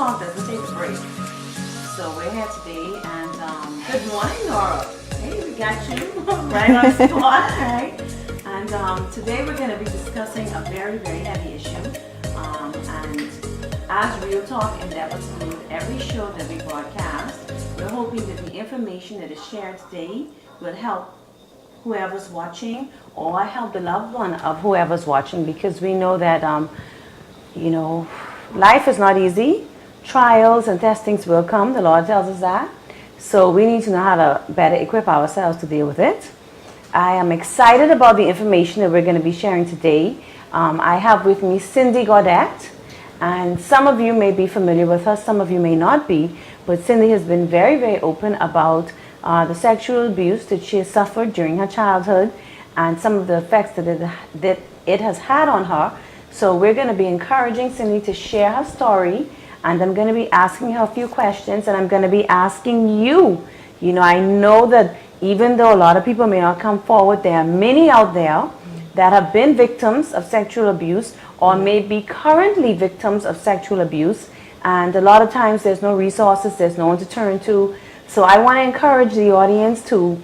talk doesn't take a break. So we're here today, and good morning, Nora. Hey, we got you right on the spot, right? And today we're going to be discussing a very, very heavy issue. And as Real Talk endeavors to do with every show that we broadcast, we're hoping that the information that is shared today will help whoever's watching or help the loved one of whoever's watching, because we know that life is not easy. Trials and testings will come. The Lord tells us that. So we need to know how to better equip ourselves to deal with it. I am excited about the information that we're going to be sharing today. I have with me Cindy Gaudette, and some of you may be familiar with her, some of you may not be, but Cindy has been very, very open about the sexual abuse that she has suffered during her childhood and some of the effects that it has had on her. So we're going to be encouraging Cindy to share her story, and I'm going to be asking her a few questions, and I'm going to be asking you. I know that even though a lot of people may not come forward, there are many out there that have been victims of sexual abuse or may be currently victims of sexual abuse, and a lot of times there's no resources, there's no one to turn to. So I want to encourage the audience to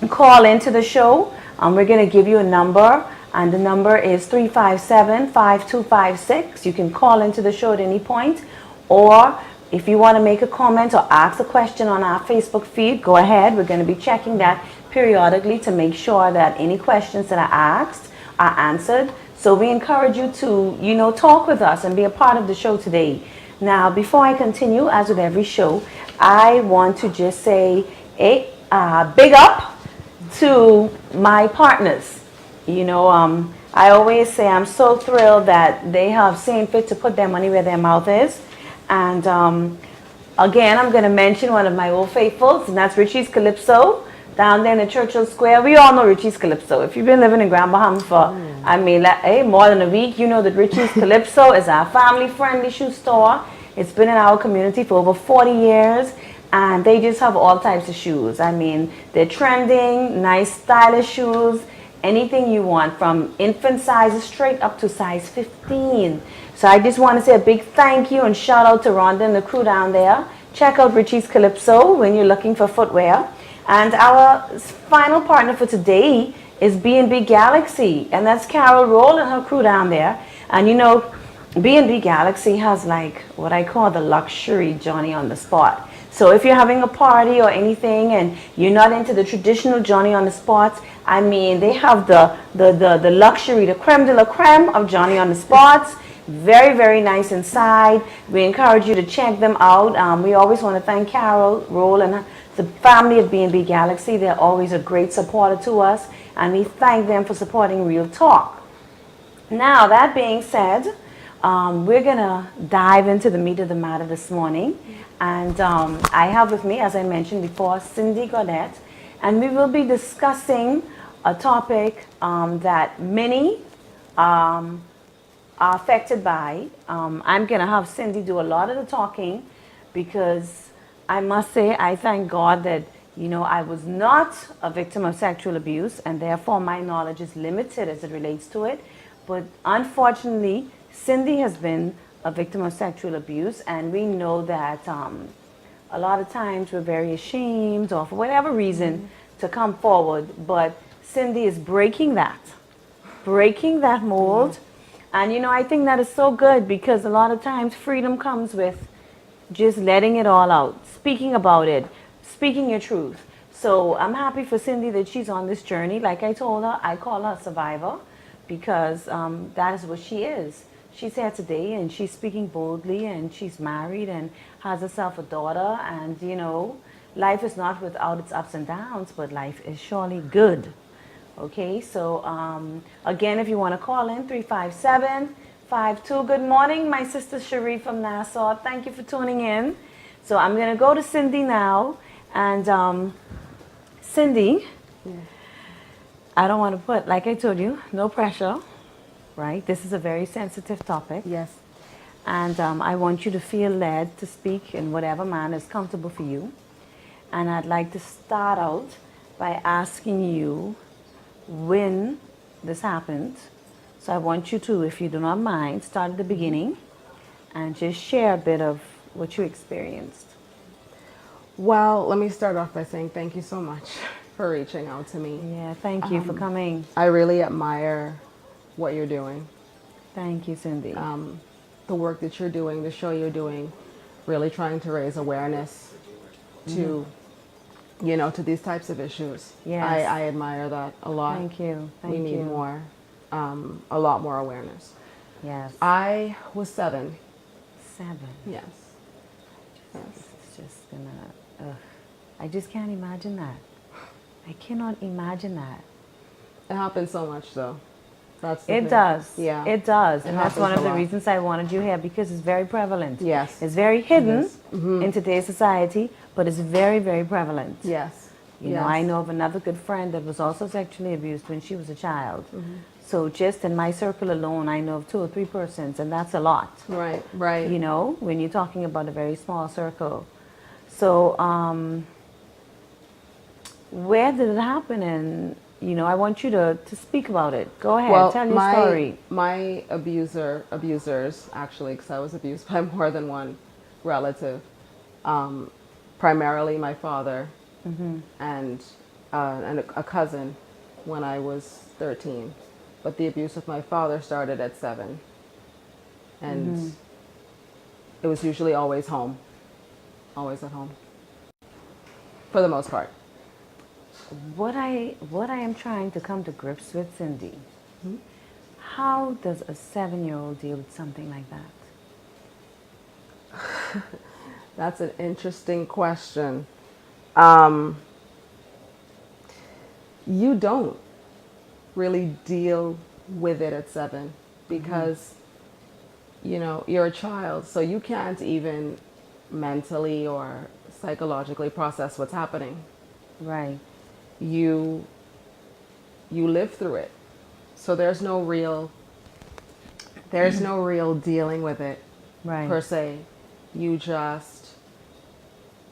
call into the show. We're going to give you a number, and the number is 357-5256. You can call into the show at any point, or if you want to make a comment or ask a question on our Facebook feed, go ahead. We're going to be checking that periodically to make sure that any questions that are asked are answered. So we encourage you to, talk with us and be a part of the show today. Now, before I continue, as with every show, I want to just say a big up to my partners. I always say I'm so thrilled that they have seen fit to put their money where their mouth is. And again, I'm going to mention one of my old faithfuls, and that's Richie's Calypso down there in the Churchill Square. We all know Richie's Calypso. If you've been living in Grand Bahama for, more than a week, you know that Richie's Calypso is our family-friendly shoe store. It's been in our community for over 40 years, and they just have all types of shoes. They're trending, nice, stylish shoes, anything you want, from infant sizes straight up to size 15. So I just want to say a big thank you and shout out to Rhonda and the crew down there. Check out Richie's Calypso when you're looking for footwear. And our final partner for today is B&B Galaxy, and that's Carol Roll and her crew down there. And B&B Galaxy has what I call the luxury Johnny on the spot. So if you're having a party or anything and you're not into the traditional Johnny on the spots, they have the luxury, the creme de la creme of Johnny on the spots. Very, very nice inside. We encourage you to check them out. We always want to thank Carol Roll and the family of B&B Galaxy. They're always a great supporter to us, and we thank them for supporting Real Talk. Now, that being said, we're going to dive into the meat of the matter this morning. And I have with me, as I mentioned before, Cindy Gaudette, and we will be discussing a topic that many are affected by. I'm going to have Cindy do a lot of the talking, because I must say I thank God that, I was not a victim of sexual abuse, and therefore my knowledge is limited as it relates to it. But unfortunately, Cindy has been a victim of sexual abuse, and we know that a lot of times we're very ashamed, or for whatever reason, to come forward. But Cindy is breaking that mold. And I think that is so good, because a lot of times freedom comes with just letting it all out, speaking about it, speaking your truth. So I'm happy for Cindy that she's on this journey. Like I told her, I call her a survivor, because that is what she is. She's here today, and she's speaking boldly, and she's married and has herself a daughter. And, life is not without its ups and downs, but life is surely good. Okay, so again, if you want to call in, 357-52. Good morning, my sister Cherie from Nassau. Thank you for tuning in. So I'm going to go to Cindy now. And Cindy, I don't want to put, like I told you, no pressure, right? This is a very sensitive topic. Yes. And I want you to feel led to speak in whatever manner is comfortable for you. And I'd like to start out by asking you when this happened. So I want you to, if you do not mind, start at the beginning and just share a bit of what you experienced? Well, let me start off by saying thank you so much for reaching out to me. Yeah, thank you for coming. I really admire what you're doing, Thank you, Cindy. the work that you're doing, the show you're doing, really trying to raise awareness to, to these types of issues. Yes. I admire that a lot. Thank you. We Thank need you. more, a lot more awareness. Yes. I was 7. 7. Yes. Yes. It's just gonna, ugh. I just can't imagine that. I cannot imagine that. It happens so much, though. That's the It thing. does. Yeah. It does. And that's happens one of a the lot. reasons I wanted you here, because it's very prevalent. Yes. It's very hidden It is. in today's society, but it's very, very prevalent. Yes. You know, I know of another good friend that was also sexually abused when she was a child. So just in my circle alone, I know of 2 or 3 persons, and that's a lot. Right, right. You know, when you're talking about a very small circle. So, where did it happen? And, you know, I want you to speak about it. Go ahead, tell your story. My abusers, actually, because I was abused by more than one relative, primarily my father and a cousin when I was 13. But the abuse of my father started at 7. And it was usually always home, always at home, for the most part. What I am trying to come to grips with, Cindy, how does a 7-year-old deal with something like that? That's an interesting question. You don't really deal with it at 7 because, you know, you're a child, so you can't even mentally or psychologically process what's happening. Right. You live through it. So there's no real dealing with it Right. per se. You just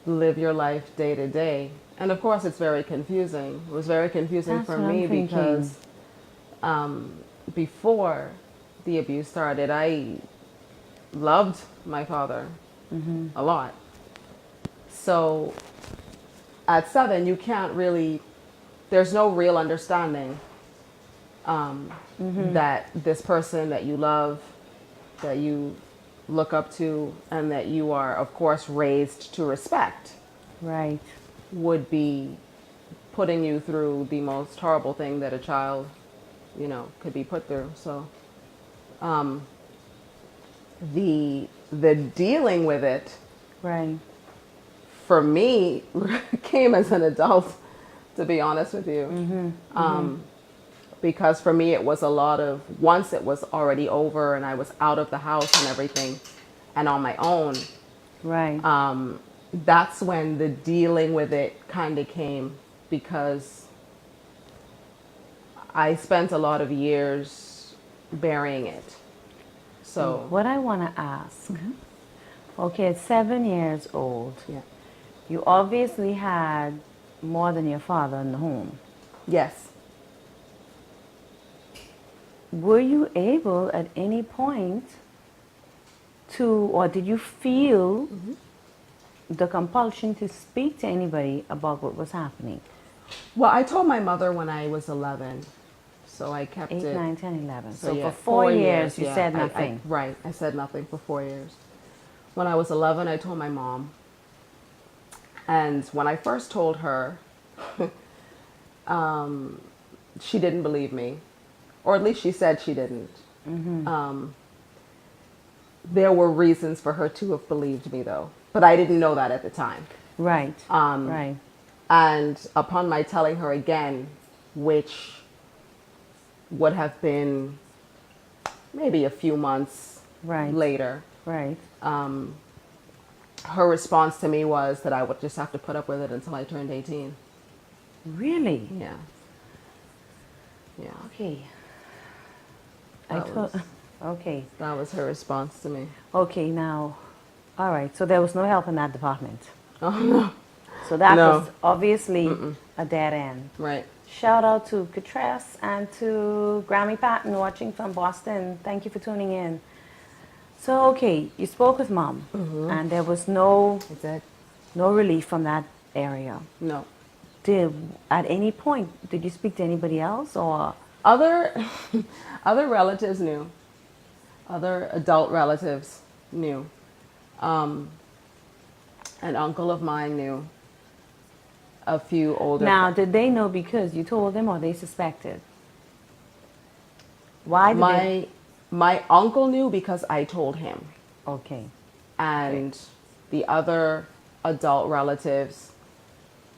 live your life day to day. And of course it's very confusing. It was very confusing That's for what I'm me thinking. because before the abuse started, I loved my father a lot. So at 7, you can't really, there's no real understanding that this person that you love, that you look up to, and that you are, of course, raised to respect, Right. would be putting you through the most horrible thing that a child, you know, could be put through. So the dealing with it Right. for me came as an adult, to be honest with you. Because for me it was a lot of, once it was already over and I was out of the house and everything and on my own, Right. that's when the dealing with it kind of came, because I spent a lot of years burying it. So What I want to ask, okay, at 7 years old, yeah. you obviously had more than your father in the home. Yes. Were you able at any point to, or did you feel the compulsion to speak to anybody about what was happening? Well, I told my mother when I was 11, so I kept 8, it. 9, 10, 11. So yeah, for 4 years, you yeah, said nothing. Right, I said nothing for 4 years. When I was 11, I told my mom. And when I first told her, she didn't believe me. Or at least she said she didn't. There were reasons for her to have believed me, though. But I didn't know that at the time. Right. Right. And upon my telling her again, which would have been maybe a few months Right. later, Right. her response to me was that I would just have to put up with it until I turned 18. Really? Yeah. Yeah. Okay. That Okay. That was her response to me. Okay, now, all right, so there was no help in that department. Oh, no. So that No. was obviously a dead end. Right. Shout out to Katress and to Grammy Patton watching from Boston. Thank you for tuning in. So, okay, you spoke with mom, and there was no That's it. relief from that area. No. Did at any point did you speak to anybody else or? Other other relatives knew. Other adult relatives knew. Um, an uncle of mine knew. A few older. Now, did they know because you told them, or they suspected? Why did they? My uncle knew because I told him, Okay. and the other adult relatives,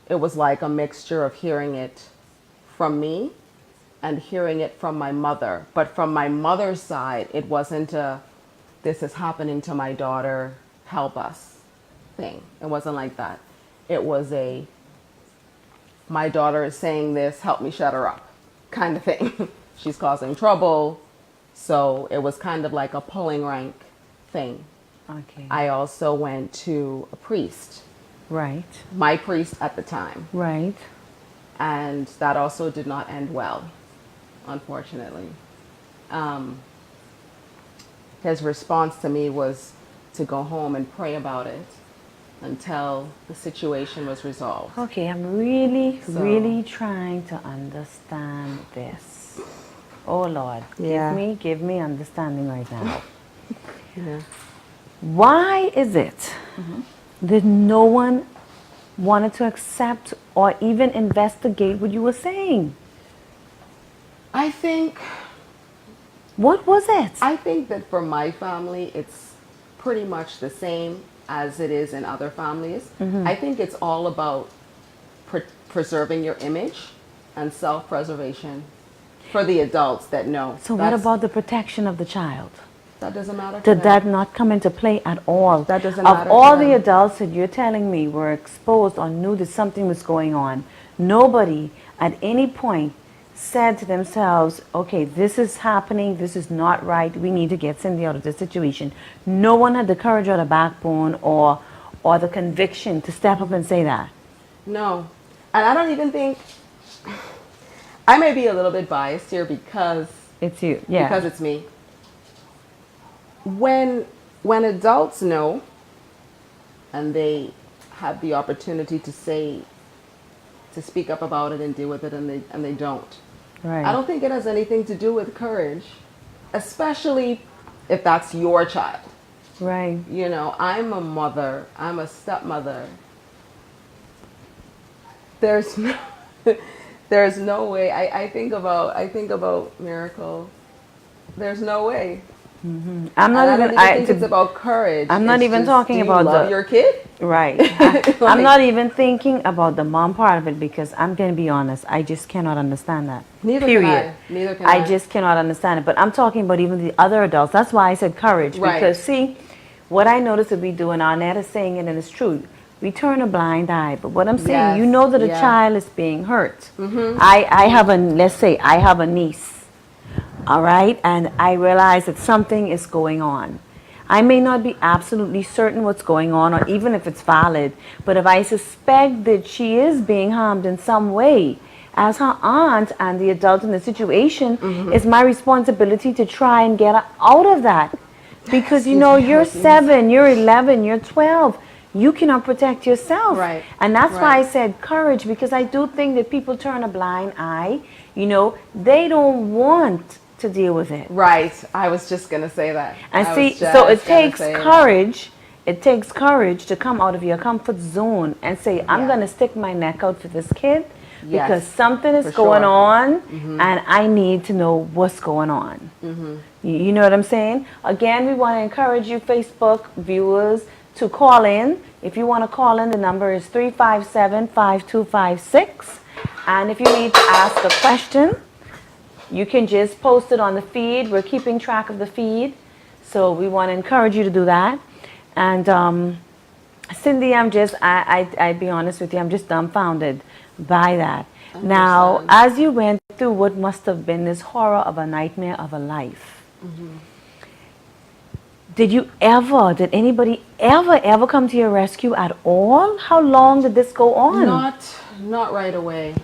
it was like a mixture of hearing it from me and hearing it from my mother. But from my mother's side, it wasn't a "this is happening to my daughter, help us" thing. It wasn't like that. It was a "my daughter is saying this, help me shut her up" kind of thing. She's causing trouble. So it was kind of like a pulling rank thing. Okay. I also went to a priest, Right. my priest at the time, Right. and that also did not end well, unfortunately. His response to me was to go home and pray about it until the situation was resolved. Okay, I'm really, So- really trying to understand this. Oh Lord, Yeah. give me understanding right now. Yeah. Why is it that no one wanted to accept or even investigate what you were saying? I think What was it? I think that for my family, it's pretty much the same as it is in other families. I think it's all about preserving your image and self-preservation for the adults that know. So what about the protection of the child? That doesn't matter to Did them. that not come into play at all? That doesn't Of matter to all the them. adults that you're telling me were exposed or knew that something was going on, nobody at any point said to themselves, okay, this is happening, this is not right, we need to get Cindy out of this situation. No one had the courage or the backbone or the conviction to step up and say that. No. And I don't even think, I may be a little bit biased here because It's you, yeah. because it's me. When adults know and they have the opportunity to speak up about it and deal with it, and they don't. Right. I don't think it has anything to do with courage, especially if that's your child. Right. You know, I'm a mother, I'm a stepmother. There's no, there's no way. I think about Miracle. There's no way. I'm And not I even. don't even think it's about courage. I'm not It's even just, talking do you about love the- your kid. Right. I'm Like- not even thinking about the mom part of it because I'm going to be honest. I just cannot understand that. Neither Period. can I. Neither can I. I just cannot understand it. But I'm talking about even the other adults. That's why I said courage. Right. Because see, what I noticed that we do, and Arnett is saying it, and it's true. We turn a blind eye. But what I'm saying, Yes, you know that a yeah. child is being hurt. I have let's say I have a niece. All right, and I realize that something is going on. I may not be absolutely certain what's going on, or even if it's valid, but if I suspect that she is being harmed in some way, as her aunt and the adult in the situation, it's my responsibility to try and get her out of that. Because you know, you're 7, you're 11, you're 12. You cannot protect yourself. Right, And that's why I right. said courage, because I do think that people turn a blind eye. You know, they don't want to deal with it. Right. I was just gonna say that. And I see, was just so it gonna takes say that. courage. It takes courage to come out of your comfort zone and say, I'm Yeah. going to stick my neck out for this kid Yes, because something is for going sure. on and I need to know what's going on. You know what I'm saying? Again, we want to encourage you, Facebook viewers, to call in. If you want to call in, the number is 357-5256. And if you need to ask a question, you can just post it on the feed. We're keeping track of the feed. So we want to encourage you to do that. And Cindy, I'd be honest with you, I'm just dumbfounded by that. Now, Understand. as you went through what must have been this horror of a nightmare of a life, did anybody ever come to your rescue at all? How long did this go on? Not right away.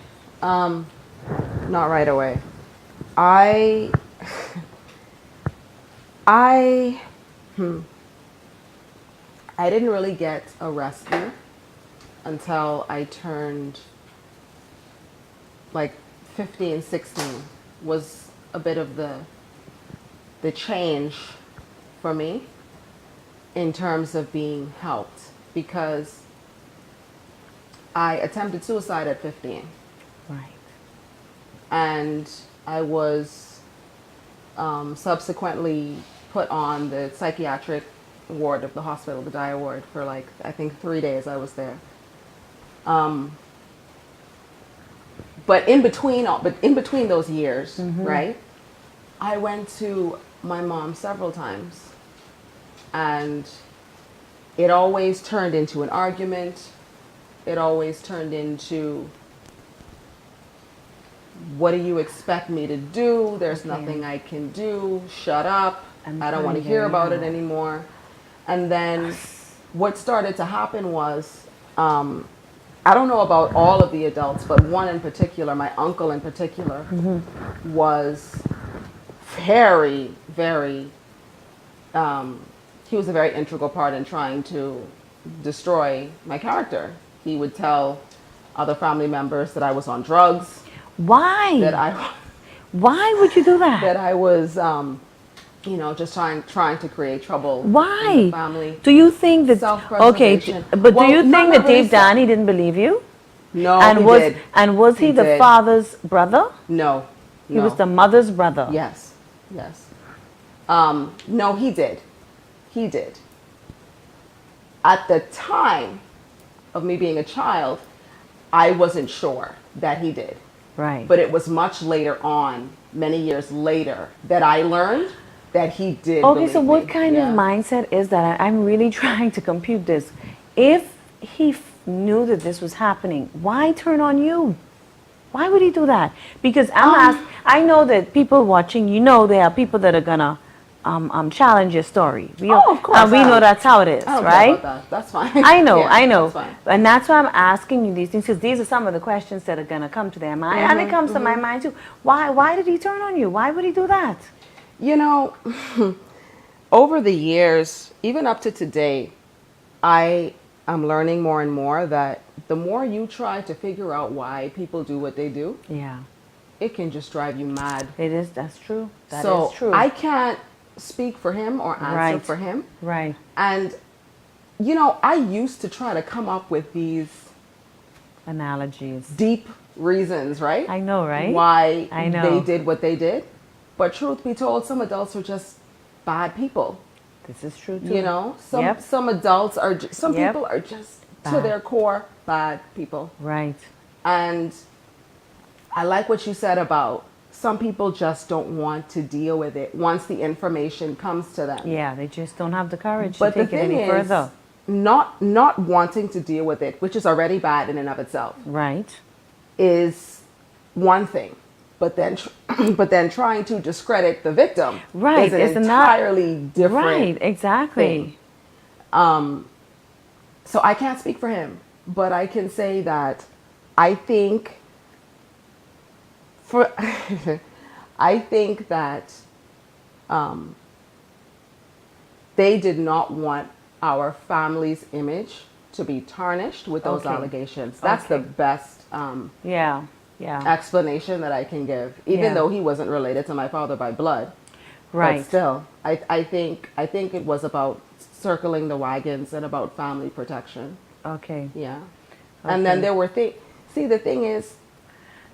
Not right away. I I didn't really get a rescue until I turned like 15, 16 was a bit of the change for me in terms of being helped, because I attempted suicide at 15. Right. And I was subsequently put on the psychiatric ward of the hospital, the DIA ward, for like, I think 3 days I was there. But in between those years, right, I went to my mom several times, and it always turned into an argument. It always turned into, what do you expect me to do? There's nothing I can do. Shut up. I don't want to hear about it anymore. And then what started to happen was, I don't know about all of the adults, but one in particular, my uncle in particular, was very, very, he was a very integral part in trying to destroy my character. He would tell other family members that I was on drugs. Why? Why would you do that? That I was, just trying to create trouble. Why? In the family. Do you think that? Self-preservation. Okay, but do you think that really Dave Danny didn't believe you? No, and he was did. and was he the did. father's brother? No, He was the mother's brother. Yes, yes. No, he did. He did. At the time of me being a child, I wasn't sure that he did. Right. But it was much later on, many years later, that I learned that he did. Okay, so what me. kind of mindset is that? I'm really trying to compute this. If he knew that this was happening, why turn on you? Why would he do that? Because I know that people watching, there are people that are gonna challenge your story. Of course. We know that's how it is, I don't right? care about that. That's fine. I know, Yeah, I know. That's fine. And that's why I'm asking you these things, because these are some of the questions that are gonna come to their mind, and it comes to my mind too. Why did he turn on you? Why would he do that? Over the years, even up to today, I am learning more and more that the more you try to figure out why people do what they do, it can just drive you mad. That's true. That is true. I can't speak for him or answer for him. Right. And, I used to try to come up with these analogies, deep reasons, right? I know, right? Why they did what they did. But truth be told, some adults are just bad people. This is true too. Some adults are, people are just bad. To their core bad people. Right. And I like what you said about some people just don't want to deal with it once the information comes to them. Yeah, they just don't have the courage to take it any further. Not wanting to deal with it, which is already bad in and of itself. Right. Is one thing. But then trying to discredit the victim is an entirely different Right, exactly. thing. So I can't speak for him, but I can say that I think that they did not want our family's image to be tarnished with those allegations. That's the best explanation that I can give, even though he wasn't related to my father by blood. Right. But still, I think it was about circling the wagons and about family protection. Okay. Yeah. Okay. And then there were see, the thing is,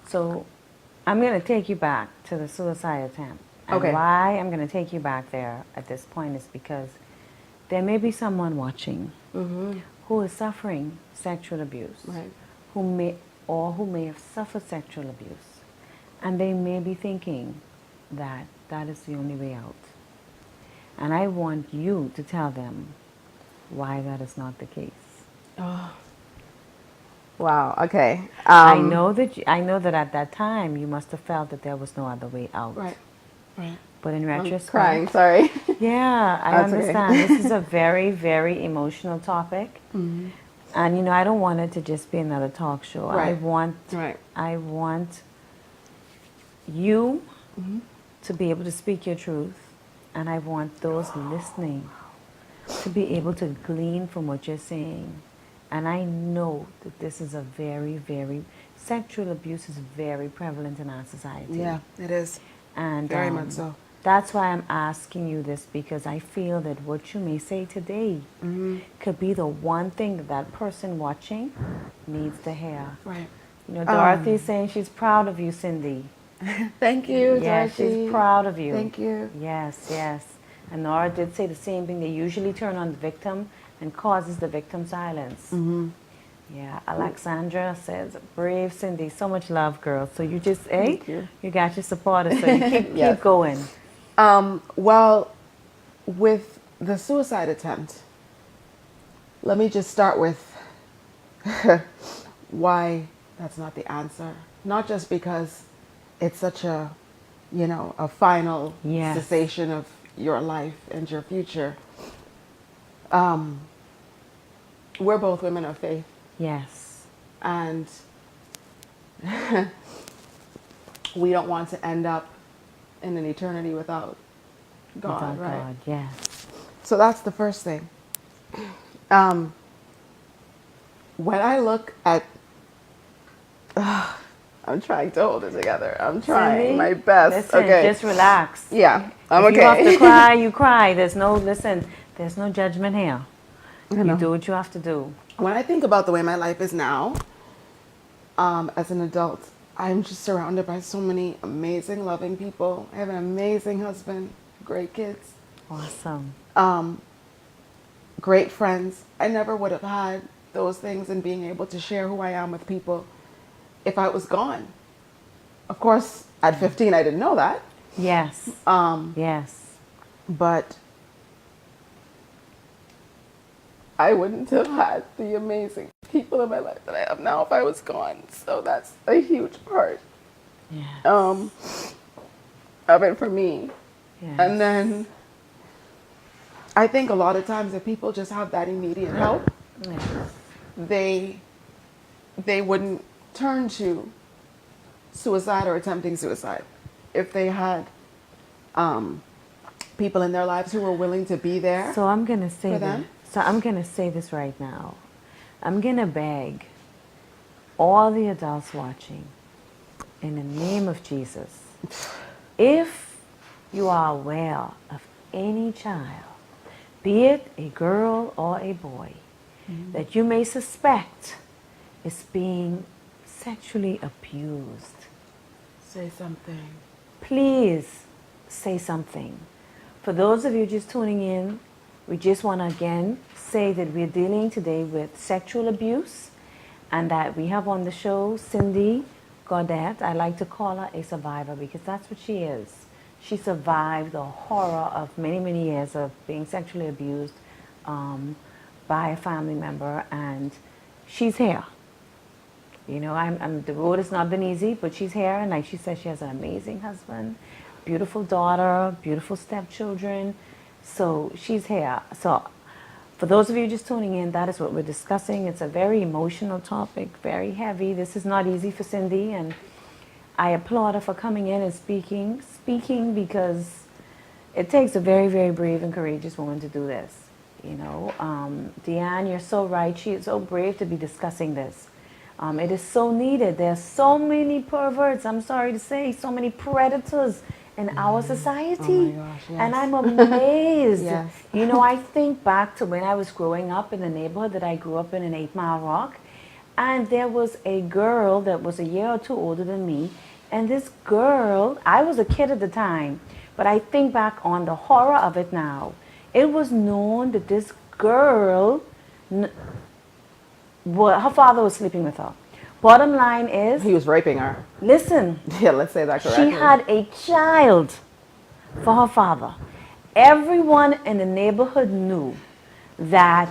so I'm going to take you back to the suicide attempt. And why I'm going to take you back there at this point is because there may be someone watching who is suffering sexual abuse, right, who may have suffered sexual abuse, and they may be thinking that that is the only way out. And I want you to tell them why that is not the case. Oh. Wow. Okay. I know that at that time you must have felt that there was no other way out. Right. Right. But in retrospect, I'm crying. Sorry. Yeah, I understand. Okay. This is a very, very emotional topic, and I don't want it to just be another talk show. Right. I want you to be able to speak your truth, and I want those listening to be able to glean from what you're saying. And I know that this is a very, very, sexual abuse is very prevalent in our society. Yeah, it is. And Very much so. that's why I'm asking you this, because I feel that what you may say today could be the one thing that that person watching needs to hear. Right. You know, Dorothy's saying she's proud of you, Cindy. Thank you, Yeah, Dorothy. she's proud of you. Thank you. Yes, yes. And Nora did say the same thing. They usually turn on the victim and causes the victim silence. Yeah, Alexandra says, brave Cindy, so much love, girl. So you just, Thank you. you got your supporters, so you keep, Yes. keep going. Well, with the suicide attempt, let me just start with why that's not the answer. Not just because it's such a, a final Yes. cessation of your life and your future. We're both women of faith, Yes. and we don't want to end up in an eternity without God, Without right? God, yes. So that's the first thing. When I look at, I'm trying to hold it together. I'm trying Cindy, my best. Listen, Okay. just relax. Yeah, I'm If okay. you have to cry, you cry. There's no, listen, there's no judgment here. I You know. do what you have to do. When I think about the way my life is now, as an adult, I'm just surrounded by so many amazing, loving people. I have an amazing husband, great kids, Awesome. great friends. I never would have had those things and being able to share who I am with people if I was gone. Of course, at 15, I didn't know that. Yes. Yes. But I wouldn't have had the amazing people in my life that I have now if I was gone. So that's a huge part Yes. of it for me. Yes. And then I think a lot of times if people just have that immediate help, Yes. they wouldn't turn to suicide or attempting suicide if they had people in their lives who were willing to be there. So I'm gonna say For that. them? So I'm gonna say this right now. I'm gonna beg all the adults watching, in the name of Jesus, if you are aware of any child, be it a girl or a boy, that you may suspect is being sexually abused, Say something. please say something. For those of you just tuning in, we just want to again say that we're dealing today with sexual abuse, and that we have on the show Cindy Gaudette. I like to call her a survivor because that's what she is. She survived the horror of many, many years of being sexually abused by a family member, and she's here. You know, the road has not been easy, but she's here, and like she said, she has an amazing husband, beautiful daughter, beautiful stepchildren. So she's here. So for those of you just tuning in, that is what we're discussing. It's a very emotional topic, very heavy. This is not easy for Cindy, and I applaud her for coming in and speaking because it takes a very, very brave and courageous woman to do this. You know, Deanne, you're so right. She is so brave to be discussing this. It is so needed. There's so many perverts, I'm sorry to say, so many predators in our society. Oh my gosh, yes. And I'm amazed. Yes. You know, I think back to when I was growing up in the neighborhood that I grew up in 8 Mile Rock. And there was a girl that was a year or two older than me. And this girl, I was a kid at the time, but I think back on the horror of it now. It was known that this girl, her father was sleeping with her. Bottom line is, He was raping her. listen, Yeah, let's say that correctly. she had a child for her father. Everyone in the neighborhood knew that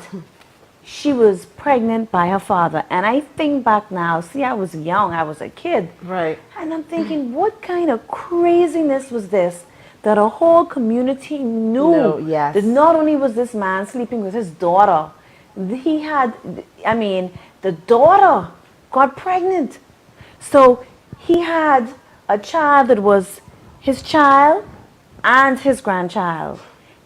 she was pregnant by her father. And I think back now, see, I was young, I was a kid. Right. And I'm thinking, what kind of craziness was this that a whole community knew No, yes. that not only was this man sleeping with his daughter, he had, the daughter got pregnant. So he had a child that was his child and his grandchild.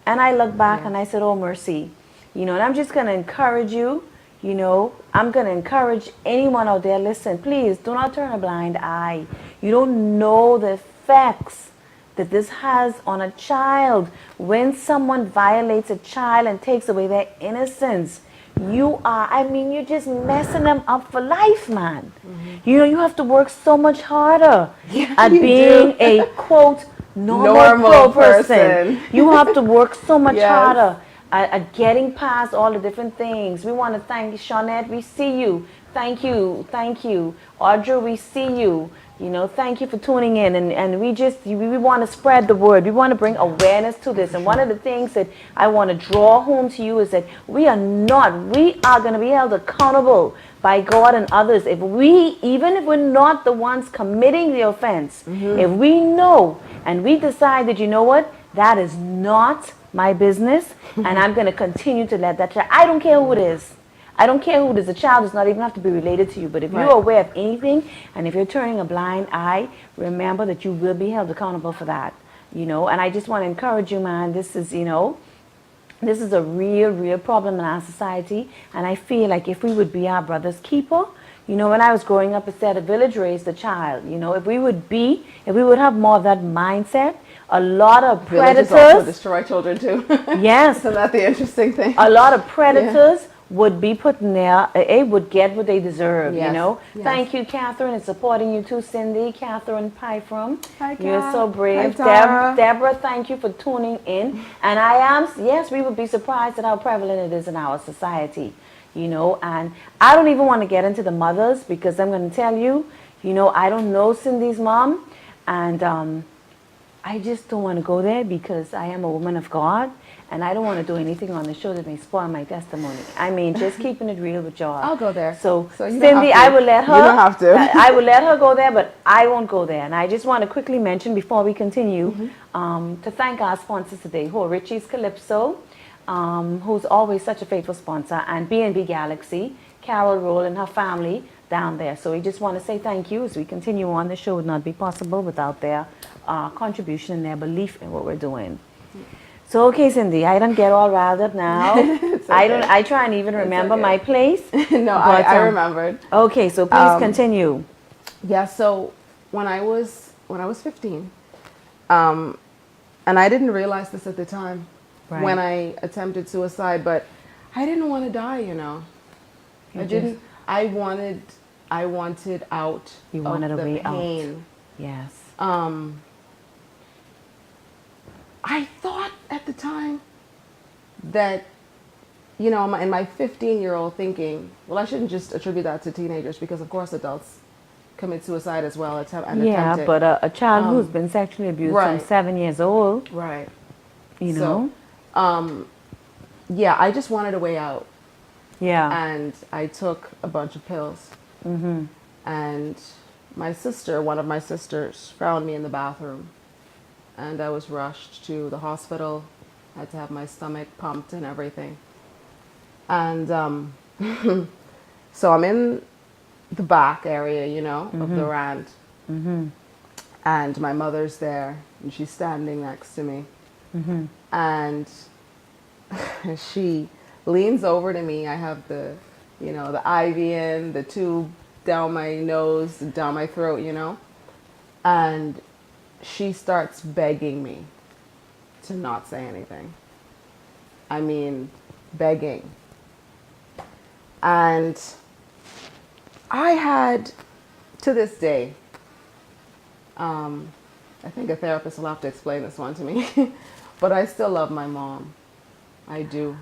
And I look back and I said, oh, mercy. And I'm just going to encourage you. I'm going to encourage anyone out there, listen, please do not turn a blind eye. You don't know the effects that this has on a child. When someone violates a child and takes away their innocence, you're just messing them up for life, man. You have to work so much harder at being a, quote, normal person. You have to work so much harder at getting past all the different things. We want to thank Shawnette. We see you. Thank you. Audra, we see you. Thank you for tuning in. And we want to spread the word. We want to bring awareness to this. And one of the things that I want to draw home to you is that we are going to be held accountable by God and others. Even if we're not the ones committing the offense, if we know and we decide that, you know what, that is not my business, and I'm going to continue to let that child, I don't care who it is. I don't care who it is. The child does not even have to be related to you. But if you're aware of anything, and if you're turning a blind eye, remember that you will be held accountable for that. And I just want to encourage you, man. This is a real problem in our society. And I feel like if we would be our brother's keeper, when I was growing up, it said a village raised a child. If we would have more of that mindset, a lot of predators also destroy children too. Yes. Isn't that the interesting thing? A lot of predators would be put in there. They would get what they deserve, Yes. Thank you, Catherine, and supporting you too, Cindy. Catherine Pyfrom. Hi, Kat. You're so brave. Hi, Deborah, thank you for tuning in. And we would be surprised at how prevalent it is in our society, and I don't even want to get into the mothers, because I'm going to tell you, I don't know Cindy's mom, and I just don't want to go there, because I am a woman of God, and I don't want to do anything on the show that may spoil my testimony. Just keeping it real with y'all. I'll go there. So you Cindy, I will let her. You don't have to. I will let her go there, but I won't go there. And I just want to quickly mention before we continue, to thank our sponsors today, who are Richie's Calypso, who's always such a faithful sponsor, and B&B Galaxy, Carol Roll and her family down there. So we just want to say thank you as we continue on. The show would not be possible without their contribution and their belief in what we're doing. So, okay, Cindy, I don't get all riled up now. Okay. I try and even remember my place. No, I remembered. Okay, so please continue. Yeah, so when I was 15, and I didn't realize this at the time when I attempted suicide, but I didn't want to die, I wanted out. You wanted of a the way pain. out. Yes. I thought at the time that, in my 15-year-old thinking, well, I shouldn't just attribute that to teenagers, because of course adults commit suicide as well and attempt it. But a child who's been sexually abused from 7 years old. Right. So, I just wanted a way out. Yeah. And I took a bunch of pills. Mm-hmm. And one of my sisters, found me in the bathroom. And I was rushed to the hospital. I had to have my stomach pumped and everything. And so I'm in the back area, of the rant. Mm-hmm. And my mother's there, and she's standing next to me. Mm-hmm. And she leans over to me. I have the IV in, the tube down my nose, down my throat, and she starts begging me to not say anything. Begging. And I had, to this day, I think a therapist will have to explain this one to me, but I still love my mom. I do.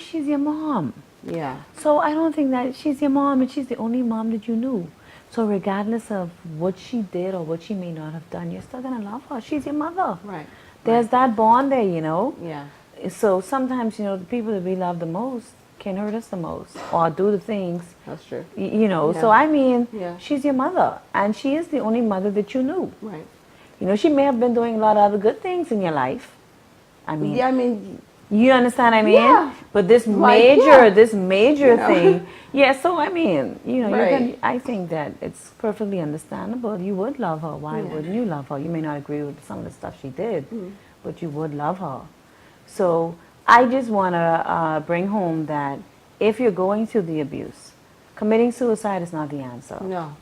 She's your mom. Yeah. So I don't think that she's your mom, and she's the only mom that you knew. So regardless of what she did or what she may not have done, you're still going to love her. She's your mother. Right. There's that bond there, Yeah. So sometimes, the people that we love the most can hurt us the most or do the things. That's true. Yeah. So she's your mother, and she is the only mother that you knew. Right. She may have been doing a lot of other good things in your life. You understand what I mean? Yeah. But this major thing. Yeah, so Right. I think that it's perfectly understandable. You would love her. Why wouldn't you love her? You may not agree with some of the stuff she did, but you would love her. So I just want to bring home that if you're going through the abuse, committing suicide is not the answer. No.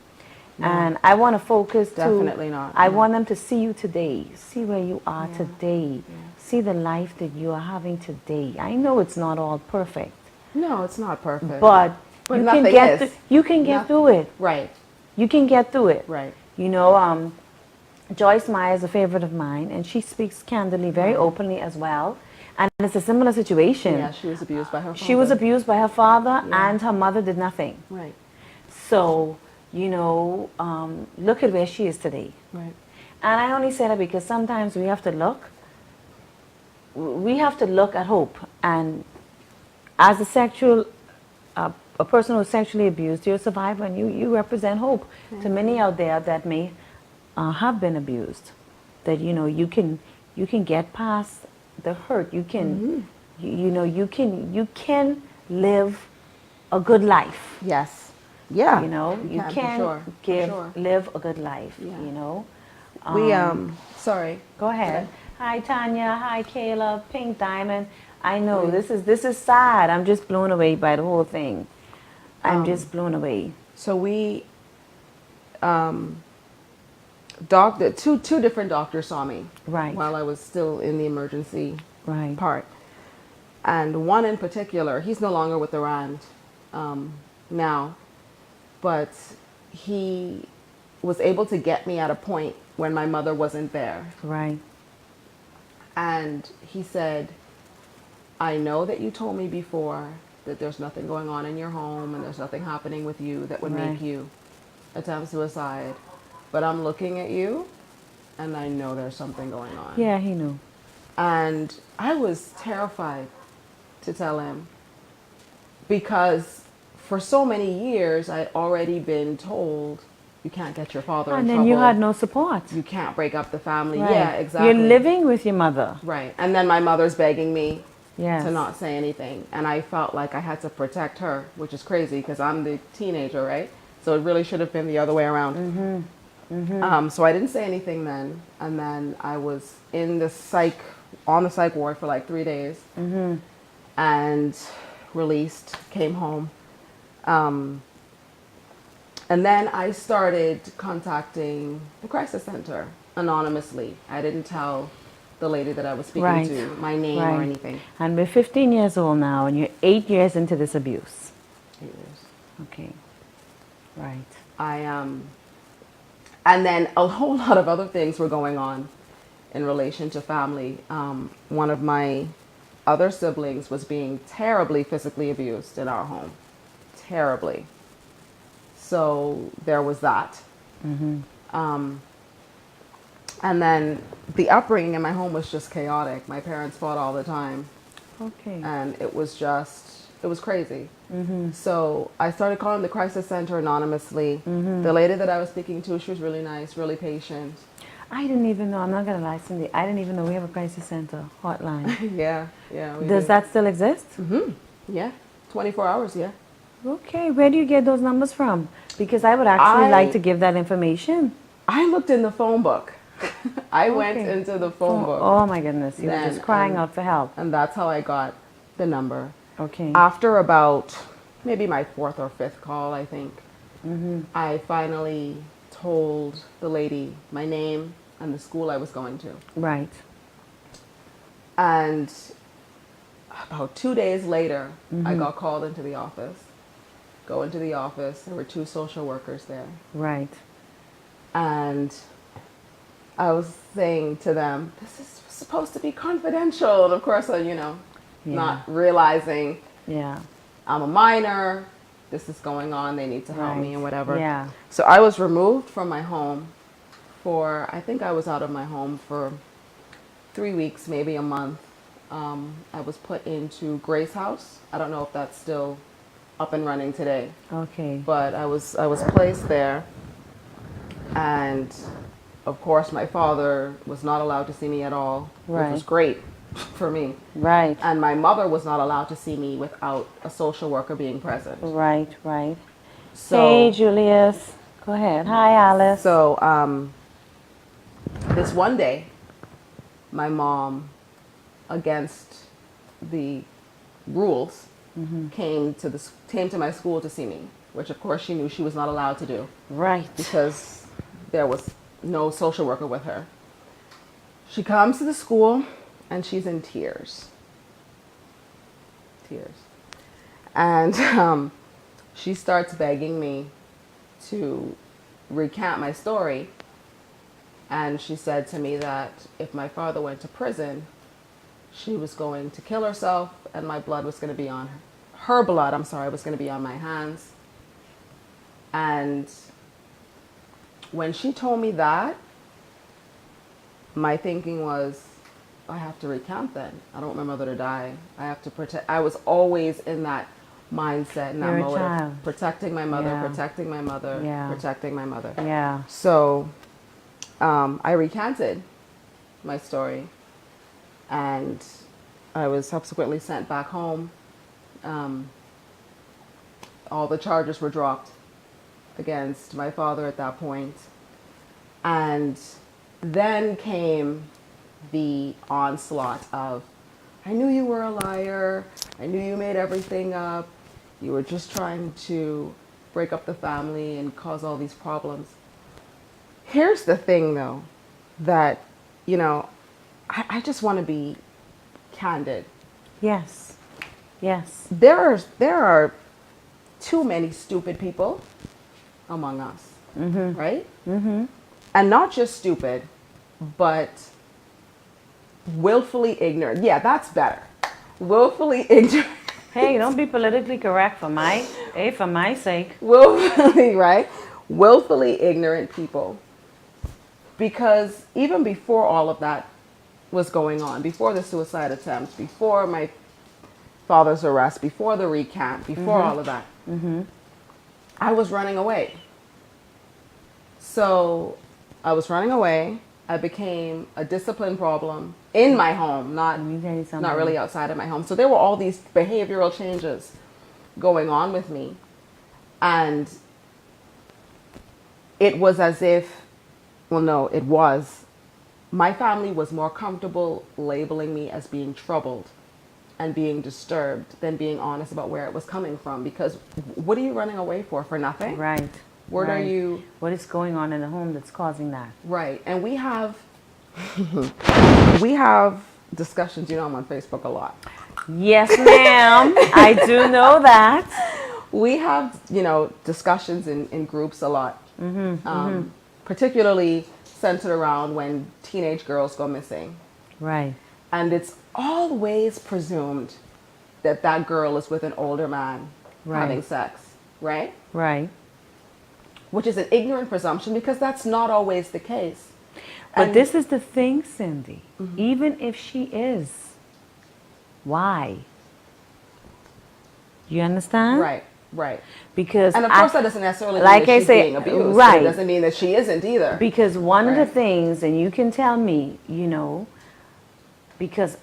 And I want to focus Definitely not, I no. want them to see you today, see where you are today, see the life that you are having today. I know it's not all perfect, No, it's not perfect. but you can nothing get is. you can get through it. Right. You can get through it. Right. You know, Joyce Meyer is a favorite of mine, and she speaks candidly, very openly as well. And it's a similar situation. Yeah, she was abused by her father. She was abused by her father, and her mother did nothing. Right. So, you know, look at where she is today. Right. And I only say that because sometimes we have to look at hope. And as a person who's sexually abused, you're a survivor, and you represent hope to many out there that may have been abused. That, you know, you can get past the hurt. You can, you can live a good life. Yes. Yeah. You know, you can live a good life. Yeah. You know. We sorry. Go ahead. Hi Tanya. Hi Kayla. Pink Diamond. I know this is sad. I'm just blown away by the whole thing. I'm just blown away. So we two different doctors saw me Right. while I was still in the emergency Right. part. And one in particular, he's no longer with the Rand now, but he was able to get me at a point when my mother wasn't there. Right. And he said, I know that you told me before that there's nothing going on in your home and there's nothing happening with you that would make you attempt suicide. But I'm looking at you and I know there's something going on. Yeah, he knew. And I was terrified to tell him because for so many years I'd already been told you can't get your father in And trouble. then you had no support. You can't break up the family. Right. Yeah, exactly. You're living with your mother. Right. And then my mother's begging me Yes. to not say anything. And I felt like I had to protect her, which is crazy because I'm the teenager, right? So it really should have been the other way around. So I didn't say anything then. And then I was in the on the psych ward for like 3 days and released, came home. And then I started contacting the crisis center anonymously. I didn't tell the lady that I was speaking to my name or anything. And we're 15 years old now, and you're 8 years into this abuse. 8 years. Okay. Right. And then a whole lot of other things were going on in relation to family. One of my other siblings was being terribly physically abused in our home. Terribly. So there was that. And then the upbringing in my home was just chaotic. My parents fought all the time. Okay. And it was crazy. So I started calling the crisis center anonymously. The lady that I was speaking to, she was really nice, really patient. I didn't even know, I'm not going to lie, Cindy, I didn't even know we have a crisis center hotline. Yeah. Does that still exist? Yeah, 24 hours, yeah. Okay, where do you get those numbers from? Because I would actually like to give that information. I looked in the phone book. I went into the phone book. Oh my goodness, you were just crying out for help. And that's how I got the number. Okay. After about maybe my 4th or 5th call, I think, I finally told the lady my name and the school I was going to. Right. And about 2 days later, I got called into the office. Go into the office. There were 2 social workers there. Right. And I was saying to them, this is supposed to be confidential. And of course, not realizing I'm a minor. This is going on. They need to help me and whatever. Yeah. So I was removed from my home I think I was out of my home for 3 weeks, maybe a month. I was put into Grace House. I don't know if that's still up and running today. Okay. But I was placed there. And of course, my father was not allowed to see me at all, which was great for me. Right. And my mother was not allowed to see me without a social worker being present. Right, right. So, hey, Julius. Go ahead. Hi, Alice. So, this one day, my mom, against the rules came to my school to see me, which of course she knew she was not allowed to do Right. because there was no social worker with her. She comes to the school and she's in tears. And she starts begging me to recant my story. And she said to me that if my father went to prison, she was going to kill herself and my blood was going to be on her blood, was going to be on my hands. And when she told me that, my thinking was, I have to recount then. I don't want my mother to die. I have to protect. I was always in that mindset and that You're a mode child. of protecting my mother, Yeah. protecting my mother, Yeah. protecting my mother. Yeah. So I recanted my story and I was subsequently sent back home. All the charges were dropped against my father at that point. And then came the onslaught of, I knew you were a liar. I knew you made everything up. You were just trying to break up the family and cause all these problems. Here's the thing, though, that, I just want to be candid. Yes. Yes. There are too many stupid people among us, right? Mm-hmm. And not just stupid, but willfully ignorant. Yeah, that's better. Willfully ignorant. Hey, don't be politically correct for my sake. Willfully, right? Willfully ignorant people. Because even before all of that was going on, before the suicide attempts, before my father's arrest, before the recant, before all of that, I was running away. So I was running away. I became a discipline problem in my home, not really outside of my home. So there were all these behavioral changes going on with me. And it was as if, my family was more comfortable labeling me as being troubled and being disturbed than being honest about where it was coming from. Because what are you running away for? For nothing? Right. What are you? What is going on in the home that's causing that? Right. And we have discussions, I'm on Facebook a lot. Yes, ma'am. I do know that. We have, discussions in groups a lot. Particularly centered around when teenage girls go missing. Right. And it's always presumed that that girl is with an older man having sex, right? Right. Which is an ignorant presumption because that's not always the case. But this is the thing, Cindy. Even if she is, why? You understand? Right. Because and of course that doesn't necessarily mean like that I she's say, being abused. right. It doesn't mean that she isn't either. Because one of the things, and you can tell me, because,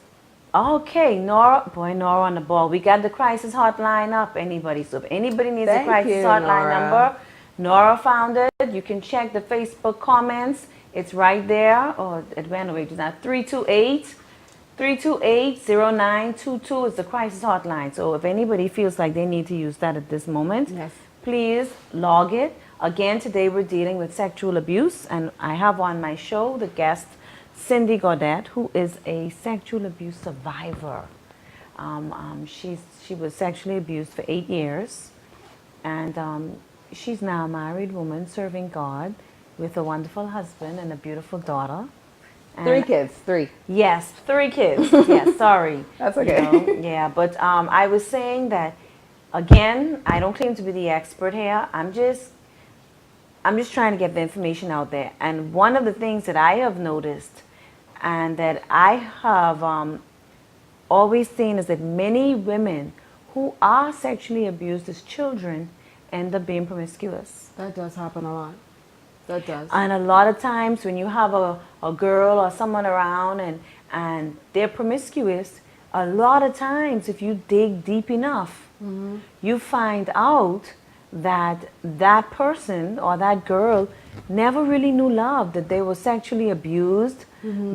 okay, Nora on the ball. We got the crisis hotline up, anybody. So if anybody needs a crisis hotline number, Nora found it. You can check the Facebook comments. It's right there. Or it went away just now. 328-0922 is the crisis hotline. So if anybody feels like they need to use that at this moment, please log it. Again, today we're dealing with sexual abuse, and I have on my show the guest Cindy Gaudette, who is a sexual abuse survivor. She was sexually abused for 8 years, and she's now a married woman serving God with a wonderful husband and a beautiful daughter. And 3 kids, 3. Yes, 3 kids. Yes, sorry. That's okay. Yeah, but I was saying that, again, I don't claim to be the expert here. I'm just trying to get the information out there. And one of the things that I have noticed and that I have always seen is that many women who are sexually abused as children end up being promiscuous. That does happen a lot. That does. And a lot of times when you have a girl or someone around and they're promiscuous, a lot of times if you dig deep enough, you find out that person or that girl never really knew love, that they were sexually abused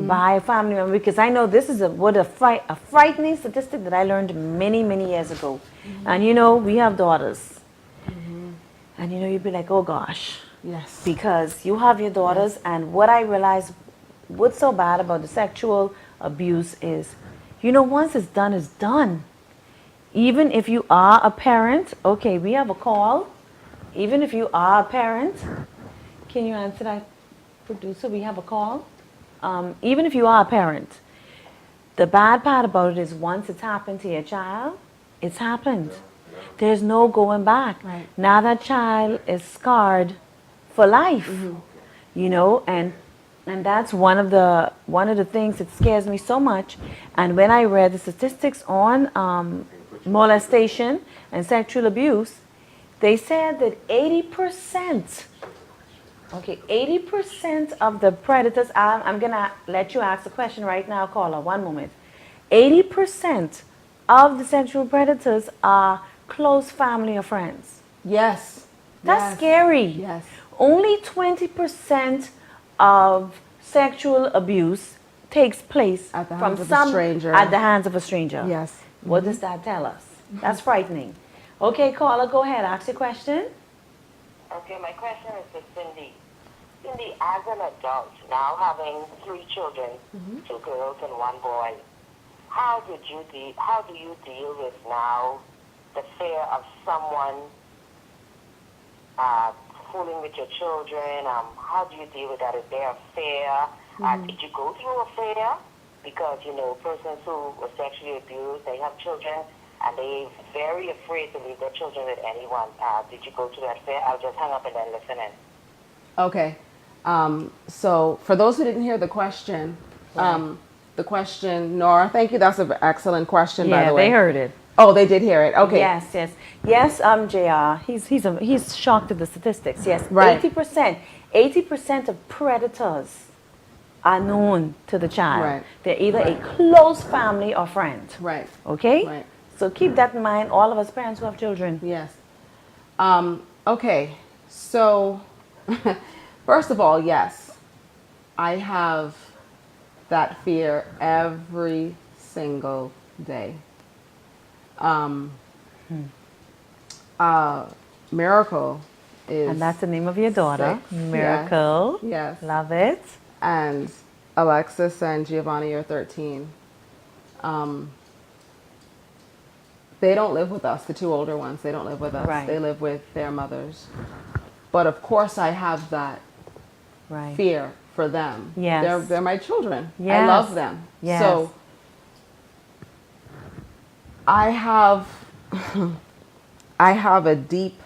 by a family member, because I know this is a frightening statistic that I learned many, many years ago. And you know, we have daughters. And you know, you'd be like, oh gosh. Yes. Because you have your daughters, and what I realized, what's so bad about the sexual abuse is, you know, once it's done, it's done. Even if you are a parent, okay, we have a call. Even if you are a parent, can you answer that, producer? We have a call. Even if you are a parent, the bad part about it is once it's happened to your child, it's happened. There's no going back. Right. Now that child is scarred for life, you know, and that's one of the things that scares me so much. And when I read the statistics on molestation and sexual abuse, they said that 80%, okay, 80% of the predators, I'm going to let you ask the question right now, caller, one moment. 80% of the sexual predators are close family or friends. Yes. That's Yes. scary. Yes. Only 20% of sexual abuse takes place At the from hands of a stranger. at the hands of a stranger. Yes. What does that tell us? That's frightening. Okay, caller, go ahead. Ask your question. Okay, my question is to Cindy. Cindy, as an adult, now having 3 children, 2 girls and 1 boy, how do you deal with now the fear of someone fooling with your children? How do you deal with that? Is there a fear? Did you go through a fear? Because, you know, persons who were sexually abused, they have children, and they're very afraid to leave their children with anyone. Did you go through that fear? I'll just hang up and then listen in. Okay. So for those who didn't hear the question, Nora, thank you. That's an excellent question, by the way. Yeah, they heard it. Oh, they did hear it. Okay. Yes, JR. He's shocked at the statistics. Yes, Right. 80% of predators are known to the child. Right. They're either a close family or friend. Right. Okay? Right. So keep that in mind, all of us parents who have children. Yes. Okay. So, first of all, yes, I have that fear every single day. Miracle is, And that's the name of your daughter, 6. Miracle. Yes. Love it. And Alexis and Giovanni are 13. They don't live with us, the 2 older ones. They don't live with us. Right. They live with their mothers. But of course, I have that Right. fear for them. Yes. They're my children. I Yes. love them. Yes. So I have I have a deep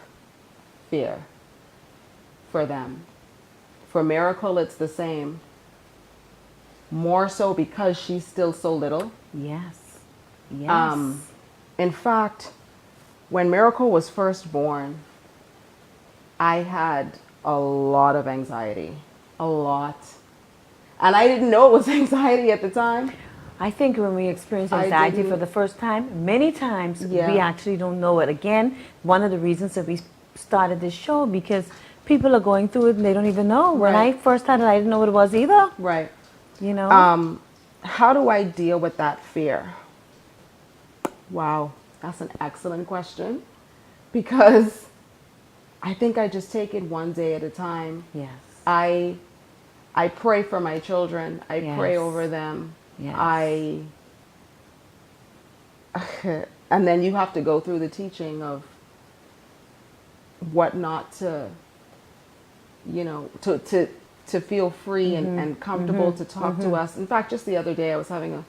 fear for them. For Miracle, it's the same. More so because she's still so little. Yes. Yes. In fact, when Miracle was first born, I had a lot of anxiety. A lot. And I didn't know it was anxiety at the time. I think when we experience I anxiety didn't- for the first time, many times Yeah. we actually don't know it. Again, one of the reasons that we started this show, because people are going through it and they don't even know. When I Right. first started, I didn't know what it was either. Right. You know? How do I deal with that fear? Wow, that's an excellent question, because I think I just take it one day at a time. Yes. I pray for my children. I pray Yes. over them. Yes. And then you have to go through the teaching of what not to, to feel free and comfortable to talk to us. In fact, just the other day I was having a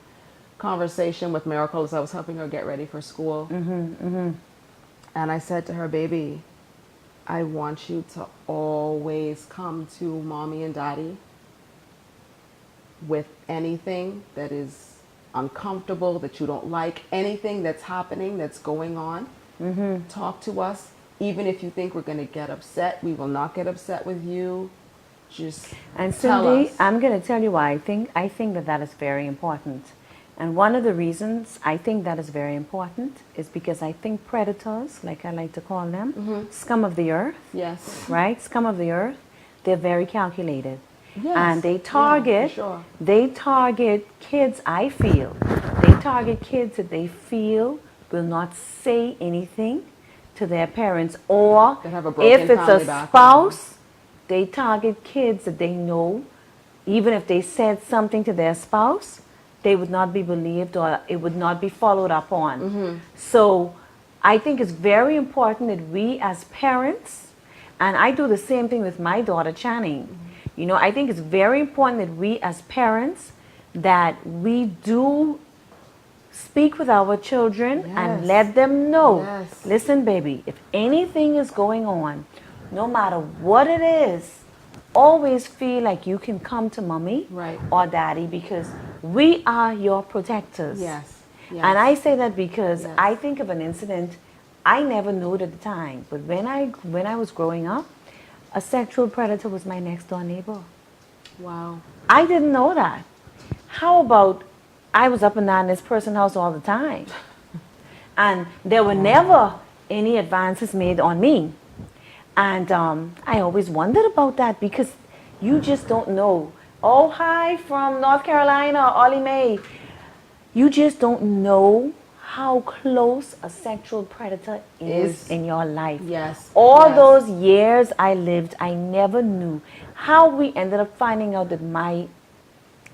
conversation with Miracle as I was helping her get ready for school. And I said to her, baby, I want you to always come to mommy and daddy with anything that is uncomfortable, that you don't like, anything that's happening, that's going on. Talk to us. Even if you think we're going to get upset, we will not get upset with you. Just And tell Cindy, us. I'm going to tell you why I think that is very important. And one of the reasons I think that is very important is because I think predators, like I like to call them, scum of the earth, Yes. right? Scum of the earth, they're very calculated. Yes. And they Yeah, target, for sure. they target kids, I feel. They target kids that they feel will not say anything to their parents. Or That have a broken if it's a family background. spouse, they target kids that they know, even if they said something to their spouse, they would not be believed or it would not be followed up on. So I think it's very important that we as parents, and I do the same thing with my daughter Channing. You know, I think it's very important that we as parents that we do speak with our children and Yes. let them know, Yes. listen baby, if anything is going on, no matter what it is, always feel like you can come to mommy Right. or daddy because we are your protectors. Yes. Yes. And I say that because Yes. I think of an incident I never knew it at the time, but when I was growing up, a sexual predator was my next door neighbor. Wow. I didn't know that. How about I was up and down this person's house all the time, and there were never any advances made on me. And I always wondered about that because you just don't know. Oh, hi from North Carolina, Ollie Mae. You just don't know how close a sexual predator is in your life. Yes. All Yes. those years I lived, I never knew how we ended up finding out that my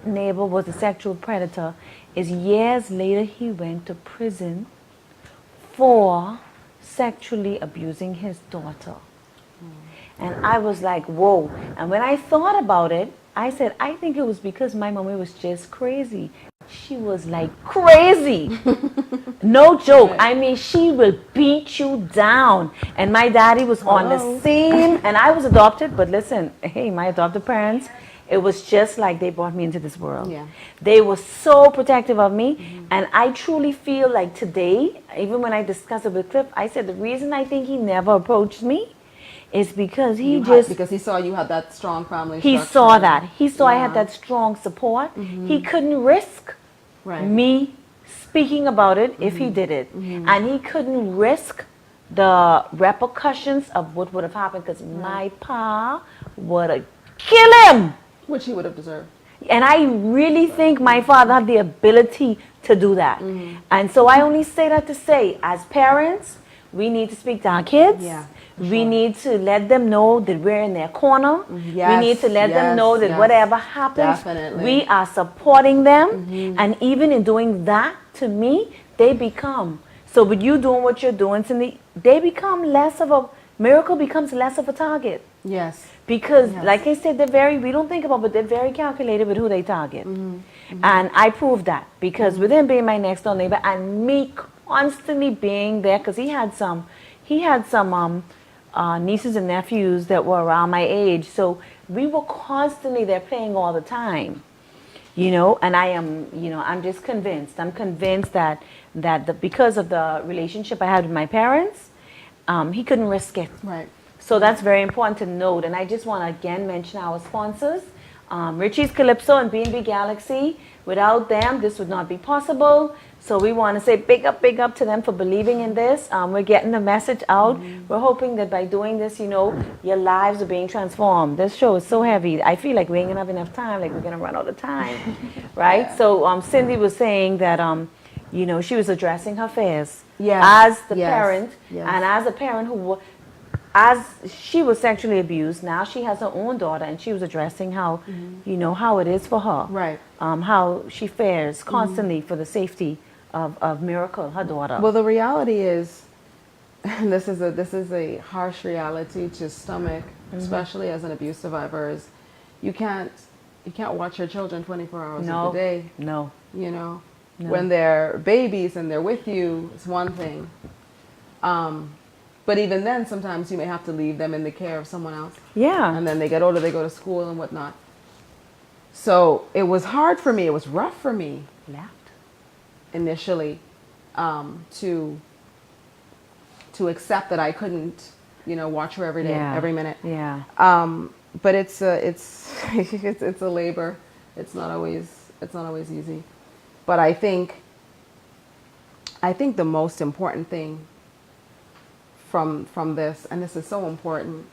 neighbor was a sexual predator is years later he went to prison for sexually abusing his daughter. And I was like, whoa. And when I thought about it, I said, I think it was because my mommy was just crazy. She was like crazy. No joke. Right. I mean, she will beat you down. And my daddy was on Hello. the scene. And I was adopted. But listen, hey, my adopted parents, it was just like they brought me into this world. Yeah. They were so protective of me. And I truly feel like today, even when I discussed it with Cliff, I said the reason I think he never approached me is because he Because he saw you had that strong family he structure. saw that. He saw I had Yeah. that strong support. He couldn't risk Right. me speaking about it if he did it. And he couldn't risk the repercussions of what would have happened because my pa would have killed him. Which he would have deserved. And I really think my father had the ability to do that. And so I only say that to say, as parents, we need to speak to our kids. Yeah, for We sure. need to let them know that we're in their corner. We Yes, need to let them yes, know that yes. whatever happens, Definitely. we are supporting them. And even in doing that, to me, they become. So with you doing what you're doing, Cindy, they become less of a, Miracle becomes less of a target. Yes. Because, Yes. like I said, we don't think about, but they're very calculated with who they target. And I proved that because with him being my next door neighbor and me constantly being there, because he had some nieces and nephews that were around my age, so we were constantly there playing all the time. And I'm just convinced. I'm convinced that because of the relationship I had with my parents, he couldn't risk it. Right. So that's very important to note. And I just want to again mention our sponsors, Richie's Calypso and B&B Galaxy. Without them, this would not be possible. So we want to say big up to them for believing in this. We're getting the message out. We're hoping that by doing this, your lives are being transformed. This show is so heavy. I feel like we ain't gonna have enough time, like we're going to run out of time, right? Yeah. So Cindy was saying that, she was addressing her fears Yes. as the Yes. parent Yes. and as a parent as she was sexually abused, now she has her own daughter, and she was addressing how, how it is for her, Right. how she fares constantly for the safety of Miracle, her daughter. Well, the reality is, and this is a harsh reality to stomach, especially as an abuse survivor, is you can't watch your children 24 hours of the day. No. When they're babies and they're with you, it's one thing. But even then, sometimes you may have to leave them in the care of someone else. Yeah. And then they get older, they go to school and whatnot. So it was hard for me. It was rough for me Left. initially to accept that I couldn't, watch her every day, Yeah. every minute. Yeah. But it's a labor. It's not always easy. But I think the most important thing from this, and this is so important,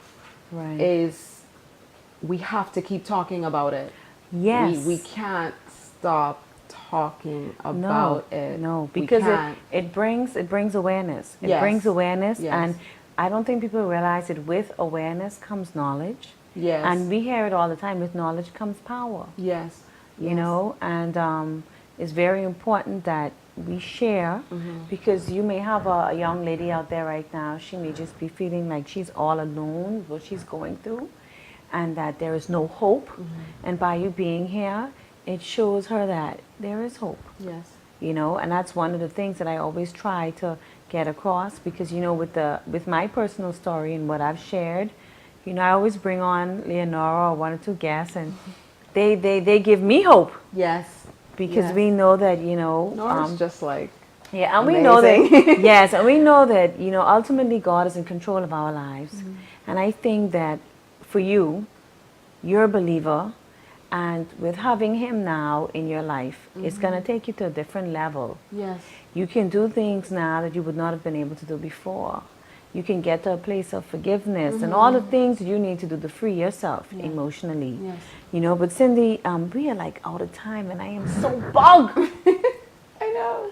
Right. is we have to keep talking about it. Yes. We can't stop talking about it. No, We because can't. it brings awareness. It Yes. brings awareness, Yes. and I don't think people realize that with awareness comes knowledge. Yes. And we hear it all the time. With knowledge comes power. Yes. You know, and it's very important that we share, because you may have a young lady out there right now. She may just be feeling like she's all alone with what she's going through, and that there is no hope. And by you being here, it shows her that there is hope. Yes. You know, and that's one of the things that I always try to get across, because you know, with my personal story and what I've shared, you know, I always bring on Leonora or one or two guests, and they give me hope, Yes. because Yes. we know that, you know, Nora's just like, yeah, and we know that, amazing. yes, and we know that, you know, ultimately God is in control of our lives. And I think that for you, you're a believer, and with having Him now in your life, it's going to take you to a different level. yes. You can do things now that you would not have been able to do before. You can get to a place of forgiveness and all the things you need to do to free yourself emotionally. Yes. You know, but Cindy, we are like out of time, and I am so bugged. I know.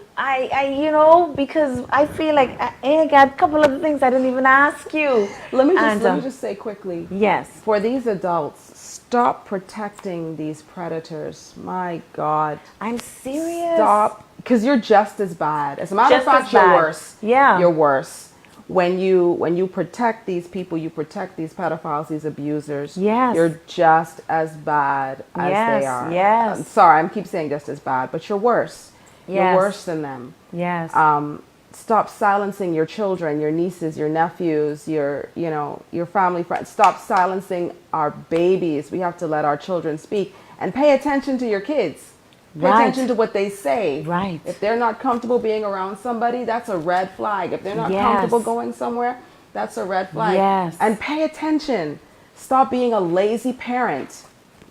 You know, because I feel like I got a couple of things I didn't even ask you. Let me And, just say quickly. Yes. For these adults, stop protecting these predators. My God. I'm serious. Stop. Because you're just as bad. As a matter Just of fact, as you're bad. worse. Yeah. You're worse. When you protect these people, you protect these pedophiles, these abusers. Yes. You're just as bad as Yes, they are. yes. I'm sorry, I keep saying just as bad, but you're worse. You're Yes. worse than them. Yes. Stop silencing your children, your nieces, your nephews, your family friends. Stop silencing our babies. We have to let our children speak, and pay attention to your kids. Pay Right. attention to what they say. Right. If they're not comfortable being around somebody, that's a red flag. If they're not Yes. comfortable going somewhere, that's a red flag. Yes. And pay attention. Stop being a lazy parent.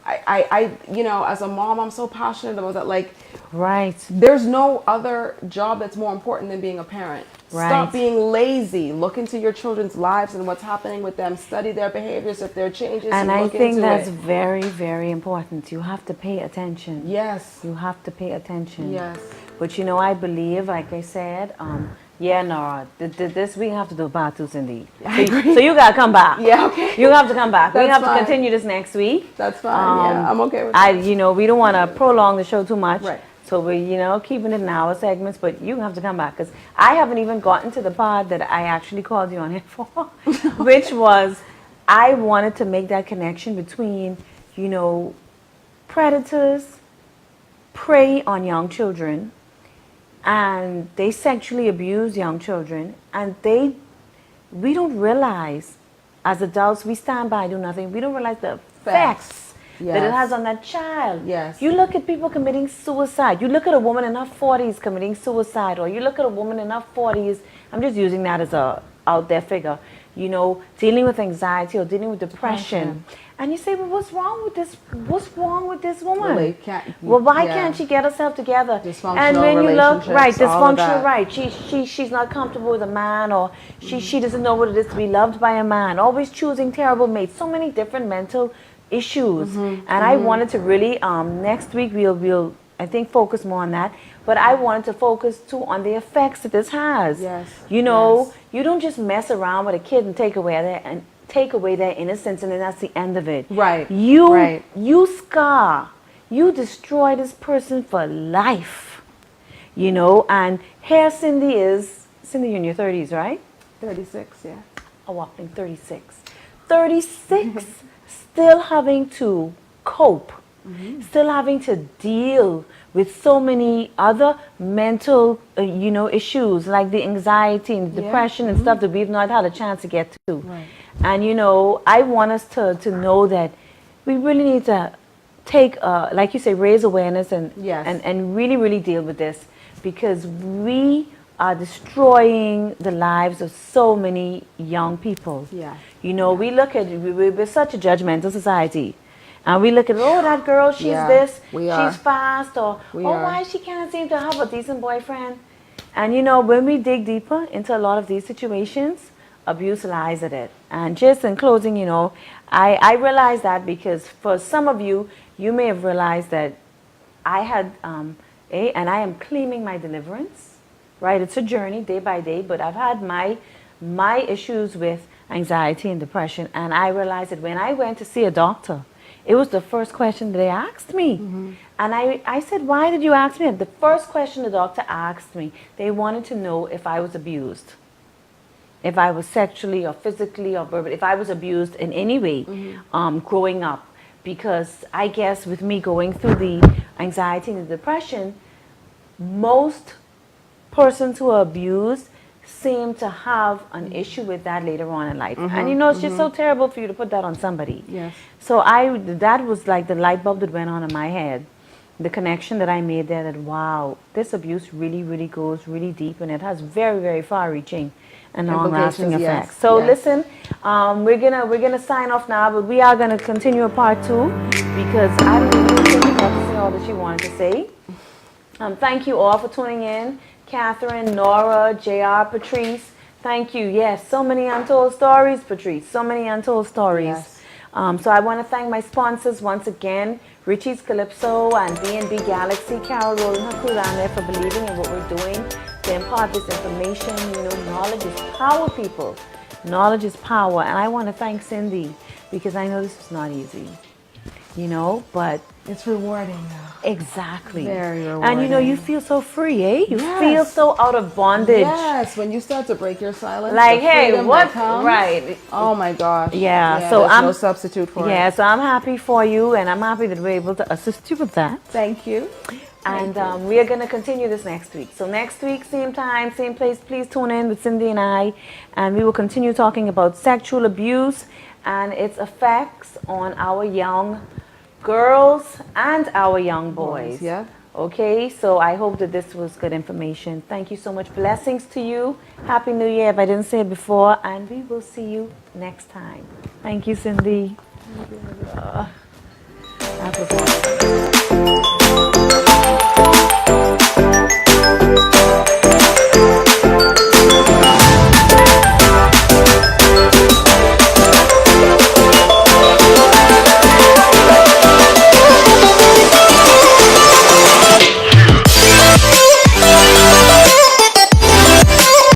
As a mom, I'm so passionate about that. Like, Right. there's no other job that's more important than being a parent. Right. Stop being lazy. Look into your children's lives and what's happening with them. Study their behaviors. If there are changes, And you I look think into that's it. very, very important. You have to pay attention. Yes. You have to pay attention. Yes. But you know, I believe, like I said, Nora, this we have to do part two, Cindy. I agree. So you gotta come back. Yeah, okay. You have to come back. We That's have to fine. continue this next week. That's fine. Yeah, I'm okay with that. We don't want to prolong the show too much. Right. So we're, keeping it in our segments, but you have to come back, because I haven't even gotten to the part that I actually called you on here for, which was I wanted to make that connection between, predators prey on young children, and they sexually abuse young children, and we don't realize, as adults, we stand by, do nothing. We don't realize the effects that it Yes. has on that child. Yes. You look at people committing suicide. You look at a woman in her 40s committing suicide, or you look at a woman in her 40s, I'm just using that as a out there figure, dealing with anxiety or dealing with depression. And you say, well, what's wrong with this? What's wrong with this woman? Really Why yeah. can't she get herself together? Dysfunctional And when you look, right, relationships, all of dysfunctional, that. right. She's not comfortable with a man, or she doesn't know what it is to be loved by a man. Always choosing terrible mates. So many different mental issues. And I wanted to really, next week we'll I think focus more on that. But I wanted to focus too on the effects that this has. Yes. You don't just mess around with a kid and take away their innocence, and then that's the end of it. Right. You scar. You destroy this person for life. And here Cindy, you're in your 30s, right? 36, yeah. A whopping 36. 36, still having to cope, still having to deal with so many other mental, issues like the anxiety and depression and stuff that we've not had a chance to get to. Right. And, I want us to know that we really need to take, like you say, raise awareness and really, really deal with this, because we are destroying the lives of so many young people. Yeah. We look at, we're such a judgmental society. And we look at, that girl, she's this, we are. she's fast, or, We are. why she can't seem to have a decent boyfriend. And when we dig deeper into a lot of these situations, abuse lies at it. And just in closing, I realize that because for some of you, you may have realized that I had, and I am claiming my deliverance, right? It's a journey day by day, but I've had my issues with anxiety and depression, and I realized that when I went to see a doctor, it was the first question that they asked me. And I said, why did you ask me? The first question the doctor asked me, they wanted to know if I was abused. If I was sexually or physically or verbally, if I was abused in any way growing up. Because I guess with me going through the anxiety and the depression, most persons who are abused seem to have an issue with that later on in life. And it's just so terrible for you to put that on somebody. Yes. So that was like the light bulb that went on in my head. The connection that I made there that, wow, this abuse really, really goes really deep, and it has very, very far-reaching and long-lasting effects. Yes. So yes. listen, we're gonna sign off now, but we are gonna continue a part 2 because I don't even think she got to say all that she wanted to say. Thank you all for tuning in. Catherine, Nora, JR, Patrice, thank you. Yes, so many untold stories, Patrice, so many untold stories. Yes. So I want to thank my sponsors once again, Richie's Calypso and B&B Galaxy, Carol rolling her crew down there for believing in what we're doing to impart this information. Knowledge is power, people. Knowledge is power. And I want to thank Cindy because I know this was not easy, but It's rewarding though. exactly. Very rewarding. And you feel so free, eh? You Yes. feel so out of bondage. Yes, when you start to break your silence. Like, the hey, freedom what? that comes, Right. Oh my gosh. Yeah, so there's no substitute for Yeah, it. so I'm happy for you, and I'm happy that we're able to assist you with that. Thank you. And we are going to continue this next week. So next week, same time, same place, please tune in with Cindy and I. And we will continue talking about sexual abuse and its effects on our young girls and our young boys. Yeah. Okay, so I hope that this was good information. Thank you so much. Blessings to you. Happy New Year if I didn't say it before. And we will see you next time. Thank you, Cindy. That was awesome.